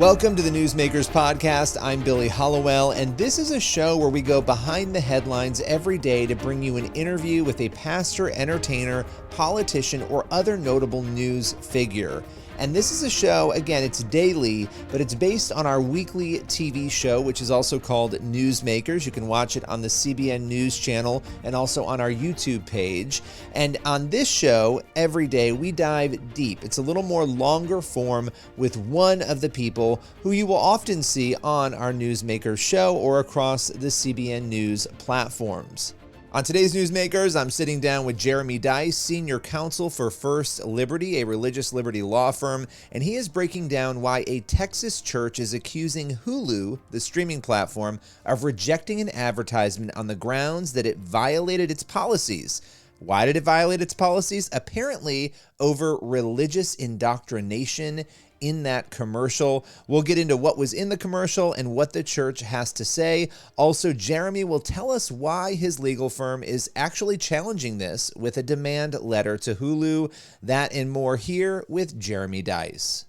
Welcome to the Newsmakers Podcast. I'm Billy Hollowell, and this is a show where we go behind the headlines every day to bring you an interview with a pastor, entertainer, politician, or other notable news figure. And this is a show, again, it's daily, but it's based on our weekly TV show, which is also called Newsmakers. You can watch it on the CBN News channel and also on our YouTube page. And on this show, every day, we dive deep. It's a little more longer form with one of the people who you will often see on our Newsmakers show or across the CBN News platforms. On today's Newsmakers, I'm sitting down with Jeremy Dys, Senior Counsel for First Liberty, a religious liberty law firm, and he is breaking down why a Texas church is accusing Hulu, the streaming platform, of rejecting an advertisement on the grounds that it violated its policies. Why did it violate its policies? Apparently over religious indoctrination in that commercial. We'll get into what was in the commercial and what the church has to say. Also, Jeremy will tell us why his legal firm is actually challenging this with a demand letter to Hulu. That and more here with Jeremy Dys.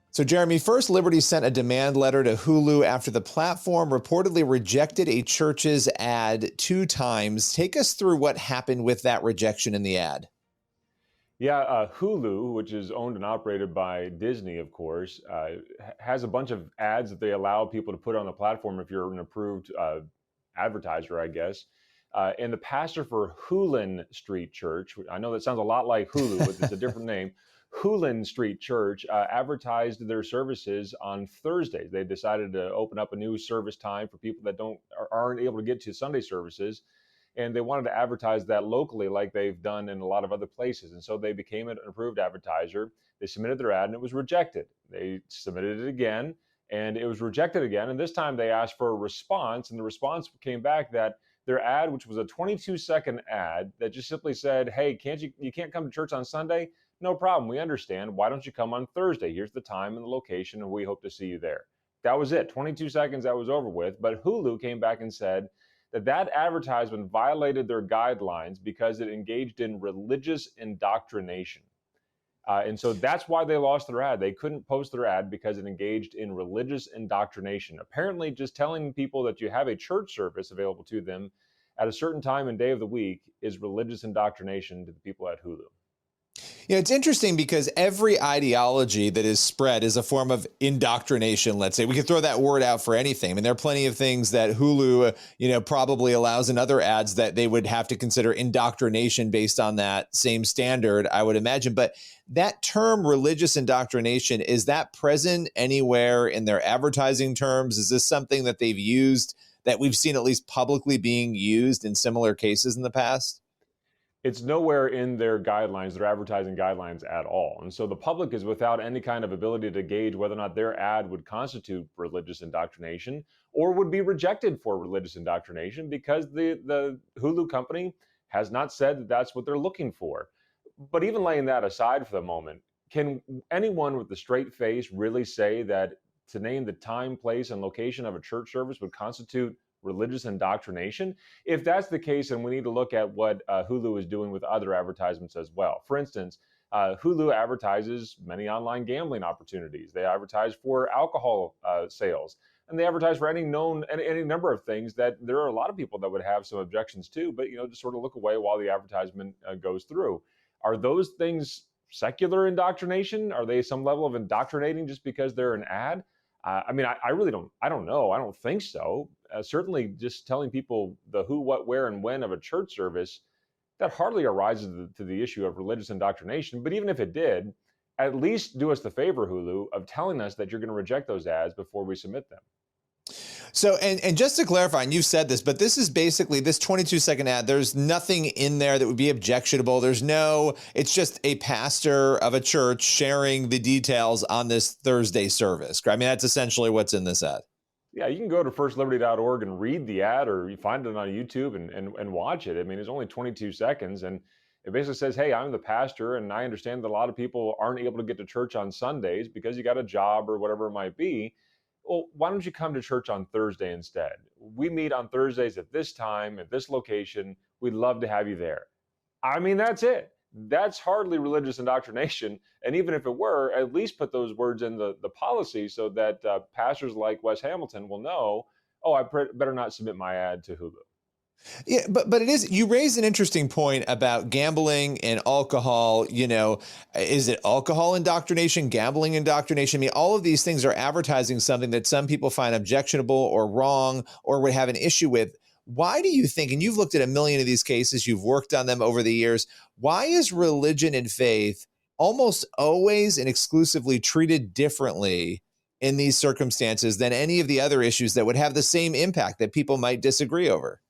So Jeremy, First Liberty sent a demand letter to Hulu after the platform reportedly rejected a church's ad 2 times. Take us through what happened with that rejection in the ad. Yeah, Hulu, which is owned and operated by Disney, of course, has a bunch of ads that they allow people to put on the platform if you're an approved advertiser, I guess. And the pastor for Hulen Street Church, I know that sounds a lot like Hulu, but it's a different name, Hulen Street Church, advertised their services on Thursdays. They decided to open up a new service time for people that aren't able to get to Sunday services. And they wanted to advertise that locally like they've done in a lot of other places. And so they became an approved advertiser. They submitted their ad and it was rejected. They submitted it again and it was rejected again. And this time they asked for a response, and the response came back that their ad, which was a 22-second ad that just simply said, hey, you can't come to church on Sunday? No problem. We understand. Why don't you come on Thursday? Here's the time and the location, and we hope to see you there. That was it. 22 seconds, that was over with. But Hulu came back and said that advertisement violated their guidelines because it engaged in religious indoctrination. And so that's why they lost their ad. They couldn't post their ad because it engaged in religious indoctrination. Apparently, just telling people that you have a church service available to them at a certain time and day of the week is religious indoctrination to the people at Hulu. You know, it's interesting because every ideology that is spread is a form of indoctrination, let's say. We could throw that word out for anything. I mean, there are plenty of things that Hulu, probably allows in other ads that they would have to consider indoctrination based on that same standard, I would imagine. But that term religious indoctrination, is that present anywhere in their advertising terms? Is this something that they've used, that we've seen at least publicly being used in similar cases in the past? It's nowhere in their guidelines, their advertising guidelines at all. And so the public is without any kind of ability to gauge whether or not their ad would constitute religious indoctrination or would be rejected for religious indoctrination because the Hulu company has not said that that's what they're looking for. But even laying that aside for the moment, can anyone with a straight face really say that to name the time, place, and location of a church service would constitute religious indoctrination? If that's the case, then we need to look at what Hulu is doing with other advertisements as well. For instance, Hulu advertises many online gambling opportunities. They advertise for alcohol sales, and they advertise for any number of things that there are a lot of people that would have some objections to, but just sort of look away while the advertisement goes through. Are those things secular indoctrination? Are they some level of indoctrinating just because they're an ad? I really don't. I don't know. I don't think so. Certainly, just telling people the who, what, where, and when of a church service, that hardly arises to the issue of religious indoctrination. But even if it did, at least do us the favor, Hulu, of telling us that you're going to reject those ads before we submit them. So, and just to clarify, and you've said this, but this is basically this 22-second ad. There's nothing in there that would be objectionable. It's just a pastor of a church sharing the details on this Thursday service. I mean, that's essentially what's in this ad. Yeah, you can go to firstliberty.org and read the ad, or you find it on YouTube and watch it. I mean, it's only 22 seconds, and it basically says, hey, I'm the pastor, and I understand that a lot of people aren't able to get to church on Sundays because you got a job or whatever it might be. Well, why don't you come to church on Thursday instead? We meet on Thursdays at this time, at this location. We'd love to have you there. I mean, that's it. that's hardly religious indoctrination. And even if it were, at least put those words in the policy so that pastors like Wes Hamilton will know, oh, better not submit my ad to Hulu. Yeah, but it is, you raised an interesting point about gambling and alcohol. Is it alcohol indoctrination, gambling indoctrination? I mean, all of these things are advertising something that some people find objectionable or wrong or would have an issue with. Why do you think, and you've looked at a million of these cases, you've worked on them over the years, why is religion and faith almost always and exclusively treated differently in these circumstances than any of the other issues that would have the same impact that people might disagree over?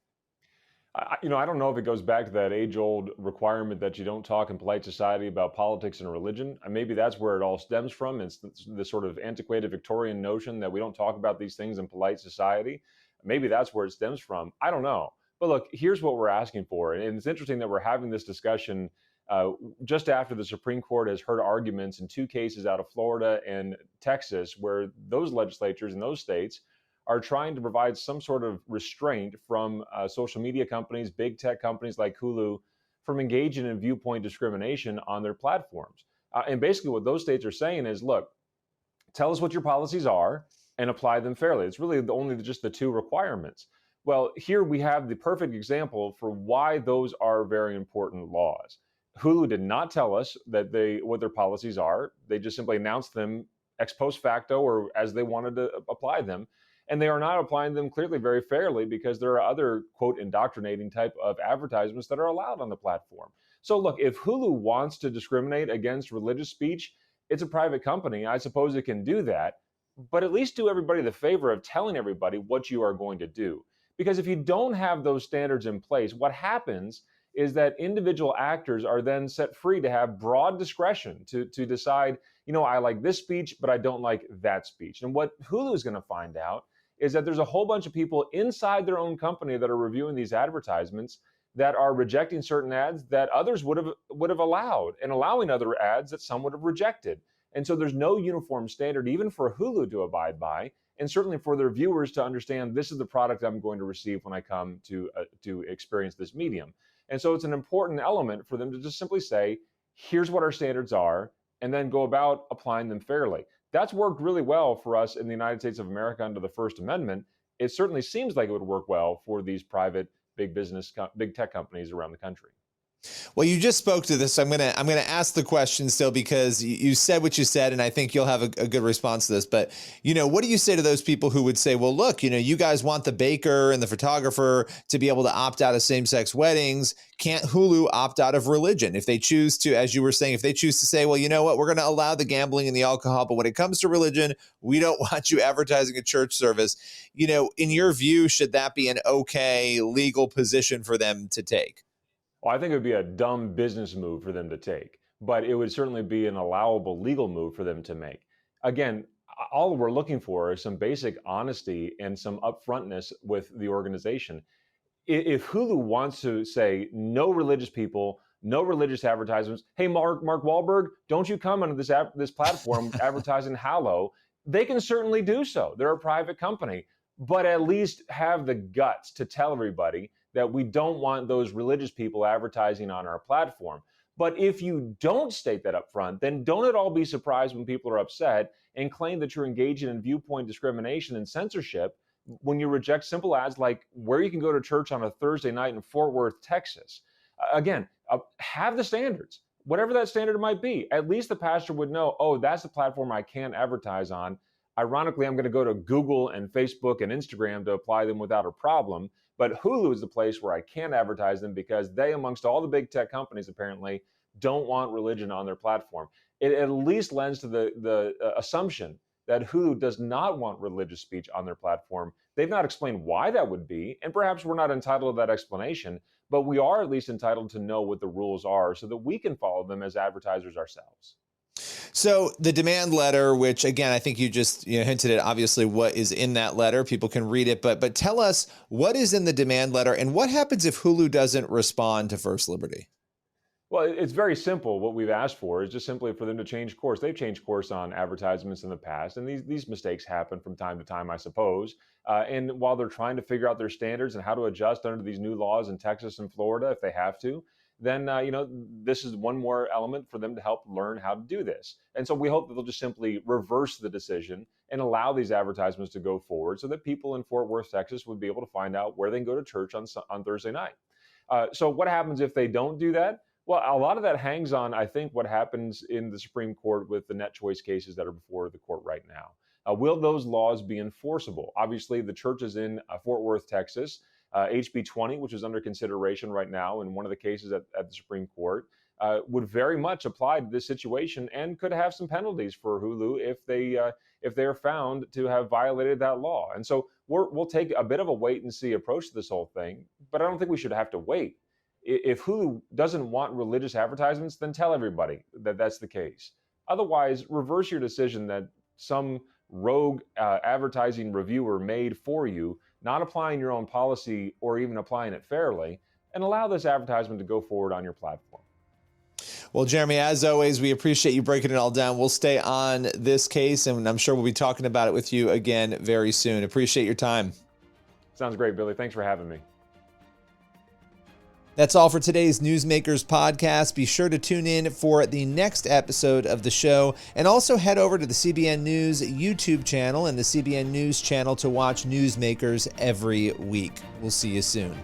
I don't know if it goes back to that age-old requirement that you don't talk in polite society about politics and religion. And maybe that's where it all stems from. It's the sort of antiquated Victorian notion that we don't talk about these things in polite society. Maybe that's where it stems from. I don't know. But look, here's what we're asking for. And it's interesting that we're having this discussion just after the Supreme Court has heard arguments in two cases out of Florida and Texas, where those legislatures in those states are trying to provide some sort of restraint from social media companies, big tech companies like Hulu, from engaging in viewpoint discrimination on their platforms. And basically what those states are saying is, look, tell us what your policies are and apply them fairly. It's really only just the two requirements. Well, here we have the perfect example for why those are very important laws. Hulu did not tell us what their policies are. They just simply announced them ex post facto or as they wanted to apply them. And they are not applying them clearly very fairly because there are other, quote, indoctrinating type of advertisements that are allowed on the platform. So look, if Hulu wants to discriminate against religious speech, it's a private company. I suppose it can do that, but at least do everybody the favor of telling everybody what you are going to do. Because if you don't have those standards in place, what happens is that individual actors are then set free to have broad discretion to decide, I like this speech, but I don't like that speech. And what Hulu is going to find out is that there's a whole bunch of people inside their own company that are reviewing these advertisements that are rejecting certain ads that others would have allowed, and allowing other ads that some would have rejected. And so there's no uniform standard even for Hulu to abide by, and certainly for their viewers to understand this is the product I'm going to receive when I come to experience this medium. And so it's an important element for them to just simply say, here's what our standards are, and then go about applying them fairly. That's worked really well for us in the United States of America under the First Amendment. It certainly seems like it would work well for these private big tech companies around the country. Well, you just spoke to this. So I'm gonna ask the question still because you said what you said, and I think you'll have a good response to this. But what do you say to those people who would say, "Well, look, you guys want the baker and the photographer to be able to opt out of same-sex weddings. Can't Hulu opt out of religion if they choose to?" As you were saying, if they choose to say, "Well, you know what, we're going to allow the gambling and the alcohol, but when it comes to religion, we don't want you advertising a church service." In your view, should that be an okay legal position for them to take? Well, I think it would be a dumb business move for them to take, but it would certainly be an allowable legal move for them to make. Again, all we're looking for is some basic honesty and some upfrontness with the organization. If Hulu wants to say no religious people, no religious advertisements, hey, Mark Wahlberg, don't you come onto this platform advertising Halo, they can certainly do so. They're a private company, but at least have the guts to tell everybody that we don't want those religious people advertising on our platform. But if you don't state that up front, then don't at all be surprised when people are upset and claim that you're engaging in viewpoint discrimination and censorship when you reject simple ads like where you can go to church on a Thursday night in Fort Worth, Texas. Again, have the standards, whatever that standard might be. At least the pastor would know, oh, that's the platform I can advertise on. Ironically, I'm going to go to Google and Facebook and Instagram to apply them without a problem. But Hulu is the place where I can advertise them because they, amongst all the big tech companies, apparently don't want religion on their platform. It at least lends to the assumption that Hulu does not want religious speech on their platform. They've not explained why that would be, and perhaps we're not entitled to that explanation, but we are at least entitled to know what the rules are so that we can follow them as advertisers ourselves. So the demand letter, which again, I think you just hinted at obviously what is in that letter, people can read it, but tell us what is in the demand letter and what happens if Hulu doesn't respond to First Liberty? Well, it's very simple. What we've asked for is just simply for them to change course. They've changed course on advertisements in the past, and these mistakes happen from time to time, I suppose. And while they're trying to figure out their standards and how to adjust under these new laws in Texas and Florida, if they have to, then this is one more element for them to help learn how to do this. And so we hope that they'll just simply reverse the decision and allow these advertisements to go forward so that people in Fort Worth, Texas would be able to find out where they can go to church on Thursday night. So what happens if they don't do that? Well, a lot of that hangs on, I think, what happens in the Supreme Court with the net choice cases that are before the court right now. Will those laws be enforceable? Obviously, the churches in Fort Worth, Texas, HB 20, which is under consideration right now in one of the cases at the Supreme Court, would very much apply to this situation and could have some penalties for Hulu if they are found to have violated that law. And so we'll take a bit of a wait and see approach to this whole thing, but I don't think we should have to wait. If Hulu doesn't want religious advertisements, then tell everybody that that's the case. Otherwise, reverse your decision that some rogue advertising reviewer made for you, not applying your own policy or even applying it fairly, and allow this advertisement to go forward on your platform. Well, Jeremy, as always, we appreciate you breaking it all down. We'll stay on this case, and I'm sure we'll be talking about it with you again very soon. Appreciate your time. Sounds great, Billy. Thanks for having me. That's all for today's Newsmakers podcast. Be sure to tune in for the next episode of the show, and also head over to the CBN News YouTube channel and the CBN News channel to watch Newsmakers every week. We'll see you soon.